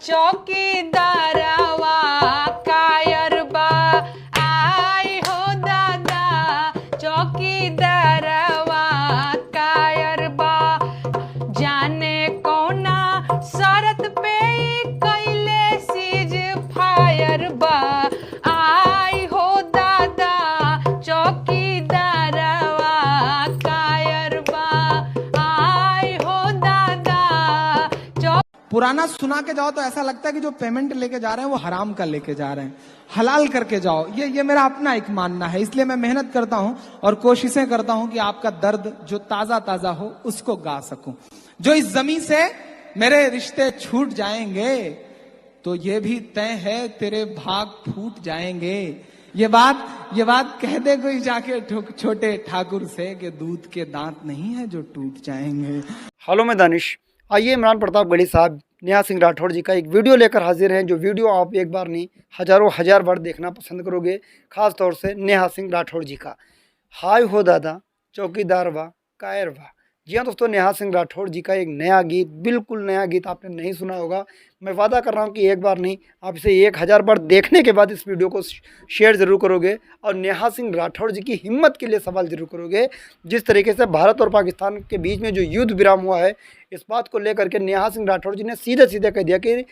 चौकीदारवा कायर बा। आई हो दादा चौकीदारवा कायर बा। जाने कौना शरत पे कैले सीज फायर बा। आई हो दादा चौकीदारवा कायर बा। आई हो दादा पुराना सुना के जाओ तो ऐसा लगता है कि जो पेमेंट लेके जा रहे हैं वो हराम का लेके जा रहे हैं। हलाल करके जाओ, ये मेरा अपना एक मानना है। इसलिए मैं मेहनत करता हूं और कोशिशें करता हूं कि आपका दर्द जो ताजा ताजा हो उसको गा सकूं। जो इस जमीन से मेरे रिश्ते छूट जाएंगे तो ये भी तय है तेरे भाग फूट जाएंगे। ये बात कह दे कोई जाके छोटे ठाकुर से कि दूध के दांत नहीं है जो टूट जाएंगे। हेलो मैं दानिश। आइए इमरान प्रतापगढ़ी साहब नेहा सिंह राठौड़ जी का एक वीडियो लेकर हाजिर हैं, जो वीडियो आप एक बार नहीं हजारों हजार बार देखना पसंद करोगे, खास तौर से नेहा सिंह राठौड़ जी का। हाय हो दादा चौकीदार वाह कायर वाह। जी हाँ दोस्तों, नेहा सिंह राठौड़ जी का एक नया गीत, बिल्कुल नया गीत आपने नहीं सुना होगा। मैं वादा कर रहा हूँ कि एक बार नहीं, आप इसे 1000 बार देखने के बाद इस वीडियो को शेयर ज़रूर करोगे और नेहा सिंह राठौड़ जी की हिम्मत के लिए सवाल जरूर करोगे। जिस तरीके से भारत और पाकिस्तान के बीच में जो युद्ध विराम हुआ है, इस बात को लेकर के नेहा सिंह राठौड़ जी ने सीधे सीधे कह दिया कि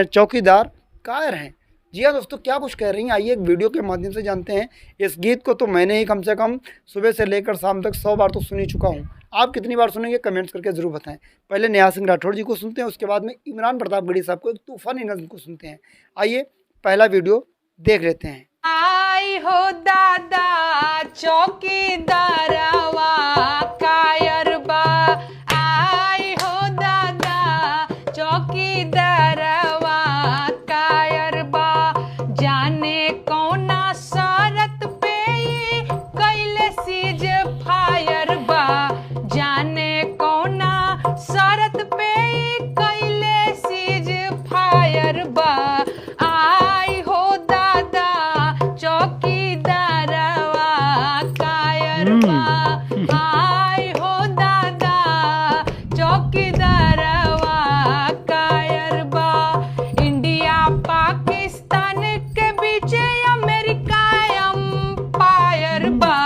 चौकीदार कायर हैं। जी हाँ दोस्तों, क्या कुछ कह रही हैं, आइए एक वीडियो के माध्यम से जानते हैं। इस गीत को तो मैंने ही कम से कम सुबह से लेकर शाम तक 100 बार तो सुन ही चुका हूँ। आप कितनी बार सुनेंगे कमेंट्स करके ज़रूर बताएं। पहले नेहा सिंह राठौड़ जी को सुनते हैं, उसके बाद में इमरान प्रतापगढ़ी साहब को एक तूफानी नज़्म को सुनते हैं। आइए पहला वीडियो देख लेते हैं। आई हो दादा चौकीदारवा कायर बा। आई हो दादा चौकीदारवा कायर बा। जाने कौना शरत पे कैले सीज फायर बा। जाने कौना शरत पे कैले सीज फायर बा। आई हो दादा चौकीदारवा कायर बा। आई हो दादा चौकीदारवा कायर बा। इंडिया पाकिस्तान के बीच अमेरिका अंपायर बा।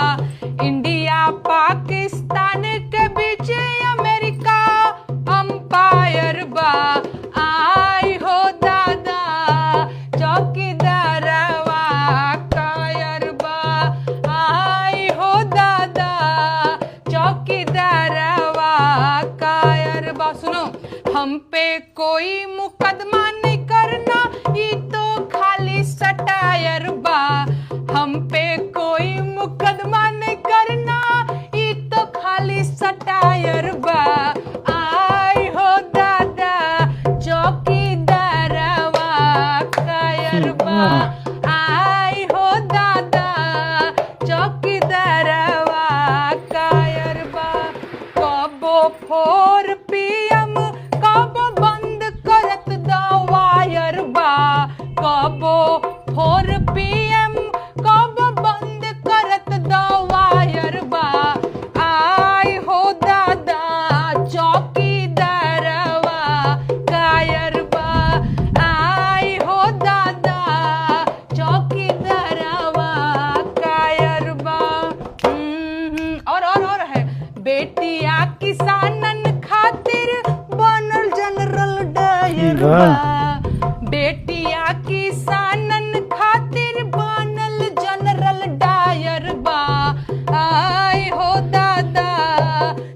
इंडिया पाकिस्तान के बीच अमेरिका अंपायर बा। आई हो दादा चौकीदारवा कायर बा। आई हो दादा चौकीदारवा कायर बा। सुनो, हम पे कोई मुकदमा नहीं करना, ये तो खाली सटायर बा। हम पे कोई मुकदमा नहीं करना, ये तो खाली सटायर बा। आई हो दादा चौकीदारवा कायर बा। आई हो दादा चौकीदारवा कायर बा। कबो 4 PM कबो बंद करत दवायर बा। कबो 4 PM कबो बंद करत दवायर बा। आई हो दादा चौकीदारवा कायर बा। आई हो दादा चौकीदारवा कायर बा। और है बेटिया किसानन खातिर बनल जनरल डायर बा। बेटिया किसानन खातिर बनल जनरल डायर बा। आई हो दादा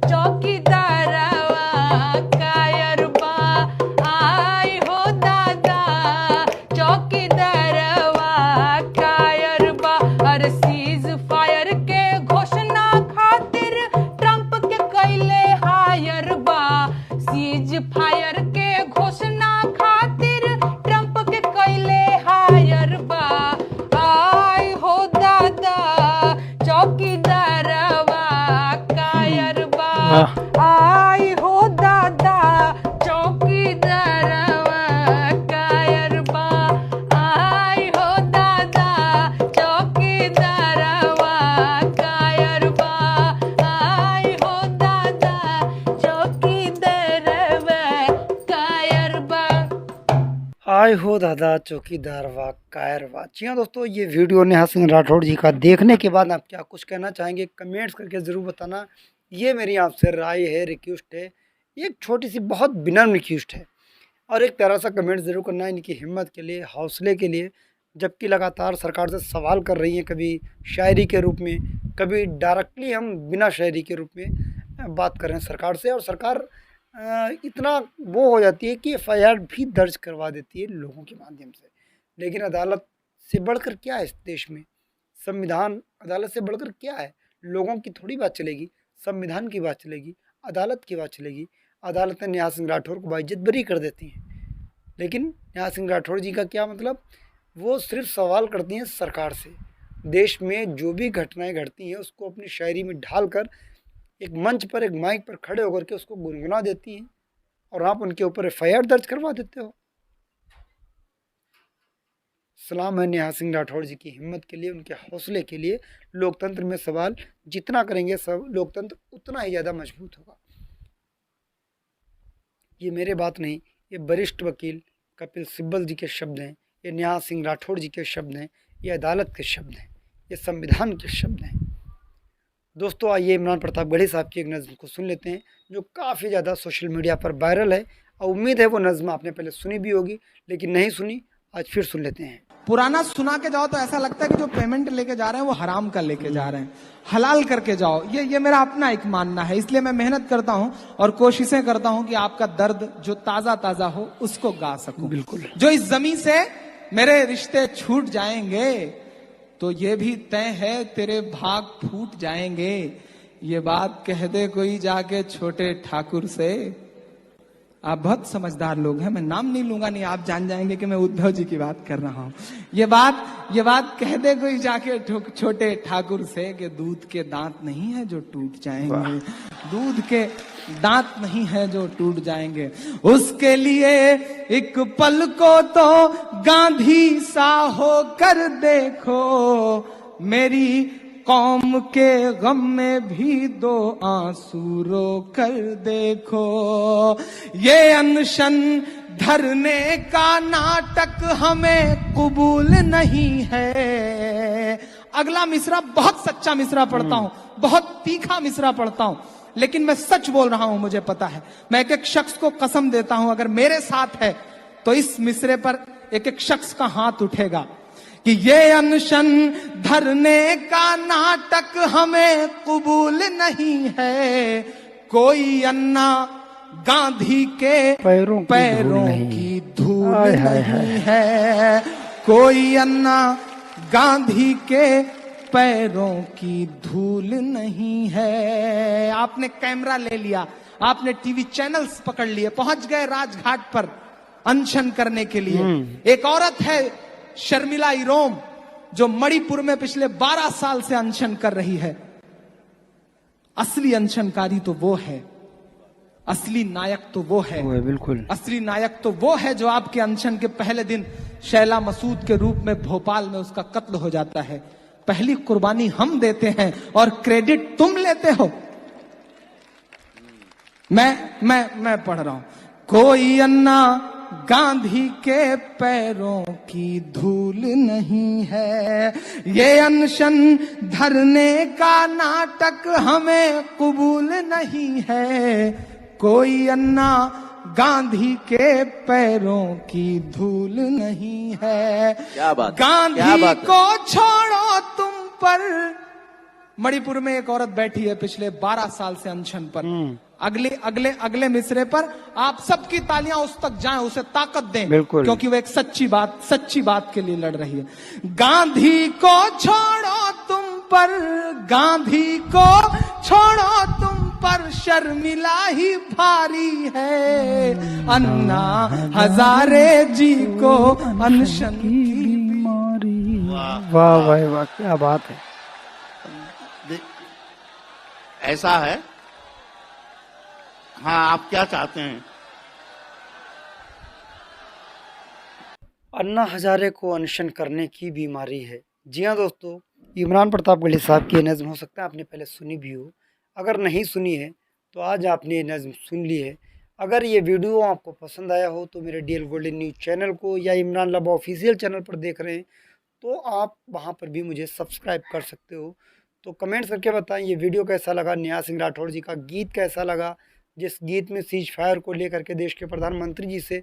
चौकीदारवा कायर बा। आई हो दादा चौकीदारवा कायर बा। अरे सीज फायर के घोषणा खातिर ट्रंप के कैले हायर बा। सीज फायर के घोषणा खातिर ट्रंप के कैले हायर बा। आई हो दादा चौकीदारवा कायर बा। आई हो दादा चौकीदारवा कायर बा। आई हो दादा चौकीदारवा कायर बा। आई हो दादा चौकीदारवा आए हो दादा चौकीदार वाह कायर वाह। जी हाँ दोस्तों, ये वीडियो नेहा सिंह राठौड़ जी का देखने के बाद आप क्या कुछ कहना चाहेंगे कमेंट्स करके ज़रूर बताना। ये मेरी आपसे राय है, रिक्वेस्ट है, एक छोटी सी बहुत विनम्र रिक्वेस्ट है। और एक प्यारा सा कमेंट ज़रूर करना इनकी हिम्मत के लिए, हौसले के लिए, जबकि लगातार सरकार से सवाल कर रही हैं, कभी शायरी के रूप में, कभी डायरेक्टली हम बिना शायरी के रूप में बात कर रहे हैं सरकार से। और सरकार इतना वो हो जाती है कि एफआईआर भी दर्ज करवा देती है लोगों के माध्यम से। लेकिन अदालत से बढ़कर क्या है इस देश में? संविधान अदालत से बढ़कर क्या है? लोगों की थोड़ी बात चलेगी, संविधान की बात चलेगी, अदालत की बात चलेगी। अदालत ने नेहा सिंह राठौर को बाइज्जत बरी कर देती हैं। लेकिन नेहा सिंह राठौर जी का क्या मतलब? वो सिर्फ सवाल करती हैं सरकार से। देश में जो भी घटनाएं घटती हैं उसको अपनी शायरी में ढालकर एक मंच पर, एक माइक पर खड़े होकर के उसको गुनगुना देती हैं और आप उनके ऊपर एफआईआर दर्ज करवा देते हो। सलाम है नेहा सिंह राठौर जी की हिम्मत के लिए, उनके हौसले के लिए। लोकतंत्र में सवाल जितना करेंगे सब लोकतंत्र उतना ही ज़्यादा मजबूत होगा। ये मेरे बात नहीं, ये वरिष्ठ वकील कपिल सिब्बल जी के शब्द हैं, ये नेहा सिंह राठौर जी के शब्द हैं, ये अदालत के शब्द हैं, ये संविधान के शब्द हैं। दोस्तों आइए इमरान प्रतापगढ़ी साहब की एक नज़्म को सुन लेते हैं जो काफ़ी ज़्यादा सोशल मीडिया पर वायरल है। और उम्मीद है वो नज़्म आपने पहले सुनी भी होगी, लेकिन नहीं सुनी, आज फिर सुन लेते हैं। पुराना सुना के जाओ तो ऐसा लगता है कि जो पेमेंट लेके जा रहे हैं वो हराम का लेके जा रहे हैं। हलाल करके जाओ, ये मेरा अपना एक मानना है। इसलिए मैं मेहनत करता हूं और कोशिशें करता हूं कि आपका दर्द जो ताजा ताजा हो उसको गा सकूं। बिल्कुल। जो इस जमीन से मेरे रिश्ते छूट जाएंगे तो ये भी तय है तेरे भाग फूट जाएंगे। ये बात कह दे कोई जाके छोटे ठाकुर से। आप बहुत समझदार लोग हैं, मैं नाम नहीं लूंगा, नहीं आप जान जाएंगे कि मैं उद्धव जी की बात कर रहा हूं। ये बात कह दे कोई जाके छोटे ठाकुर से कि दूध के दांत नहीं है जो टूट जाएंगे, दूध के दांत नहीं है जो टूट जाएंगे। उसके लिए एक पल को तो गांधी सा होकर देखो, मेरी कौम के गम में भी दो आंसू रो कर देखो। ये अनशन धरने का नाटक हमें कबूल नहीं है। अगला मिसरा बहुत सच्चा मिसरा पढ़ता हूं, बहुत तीखा मिसरा पढ़ता हूं, लेकिन मैं सच बोल रहा हूं, मुझे पता है। मैं एक एक शख्स को कसम देता हूं, अगर मेरे साथ है तो इस मिसरे पर एक एक शख्स का हाथ उठेगा कि ये अनशन धरने का नाटक हमें कबूल नहीं है। कोई अन्ना गांधी के पैरों की धूल नहीं है। कोई अन्ना गांधी के पैरों की धूल नहीं है। आपने कैमरा ले लिया, आपने टीवी चैनल्स पकड़ लिए, पहुंच गए राजघाट पर अनशन करने के लिए। एक औरत है शर्मिला इरोम जो मणिपुर में पिछले 12 साल से अनशन कर रही है। असली अनशनकारी तो वो है, असली नायक तो वो है, बिल्कुल असली नायक तो वो है जो आपके अनशन के पहले दिन शैला मसूद के रूप में भोपाल में उसका कत्ल हो जाता है। पहली कुर्बानी हम देते हैं और क्रेडिट तुम लेते हो। मैं पढ़ रहा हूं। कोई अन्ना गांधी के पैरों की धूल नहीं है। ये अनशन धरने का नाटक हमें कबूल नहीं है। कोई अन्ना गांधी के पैरों की धूल नहीं है। क्या बात, गांधी क्या बात को छोड़ो तुम पर। मणिपुर में एक औरत बैठी है पिछले 12 साल से अनशन पर। अगले मिसरे पर आप सबकी तालियां उस तक जाएं, उसे ताकत दें, क्योंकि वो एक सच्ची बात के लिए लड़ रही है। गांधी को छोड़ो तुम पर, गांधी को छोड़ो तुम पर शर्मिला ही भारी है। अन्ना हजारे जी को अनशन की बीमारी। वाह वाह वाह, क्या बात है। ऐसा है। हाँ, आप क्या चाहते हैं? अन्ना हजारे को अनशन करने की बीमारी है। जी हाँ दोस्तों, इमरान प्रतापगढ़ी साहब की नज़्म हो सकता है आपने पहले सुनी भी हो। अगर नहीं सुनी है तो आज आपने ये नज़्म सुन ली है। अगर ये वीडियो आपको पसंद आया हो तो मेरे डीएल गोल्डन न्यूज़ चैनल को या इमरान लाबा ऑफिशियल चैनल पर देख रहे हैं तो आप वहाँ पर भी मुझे सब्सक्राइब कर सकते हो। तो कमेंट्स करके बताएं ये वीडियो कैसा लगा, नेहा सिंह राठौड़ जी का गीत कैसा लगा, जिस गीत में सीज फायर को लेकर के देश के प्रधानमंत्री जी से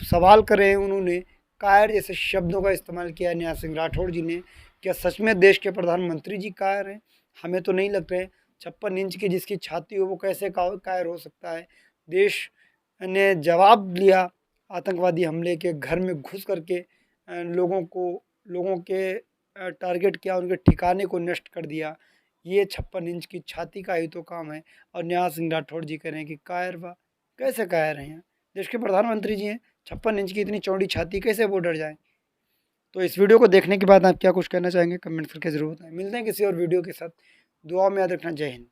सवाल कर रहे हैं, उन्होंने कायर जैसे शब्दों का इस्तेमाल किया नेहा सिंह राठौड़ जी ने। क्या सच में देश के प्रधानमंत्री जी कायर हैं? हमें तो नहीं लग रहे। 56 इंच की जिसकी छाती हो वो कैसे कायर हो सकता है? देश ने जवाब लिया आतंकवादी हमले के, घर में घुस करके लोगों के टारगेट किया, उनके ठिकाने को नष्ट कर दिया। ये 56 इंच की छाती का ही तो काम है। और नेहा सिंह राठौड़ जी कह रहे हैं कि कायर बा, कैसे कायर हैं? देश के प्रधानमंत्री जी हैं, 56 इंच की इतनी चौड़ी छाती कैसे वो डर जाएं? तो इस वीडियो को देखने के बाद आप क्या कुछ कहना चाहेंगे कमेंट करके ज़रूर बताएं। मिलते हैं किसी और वीडियो के साथ। दुआ में याद रखना। जय हिंद।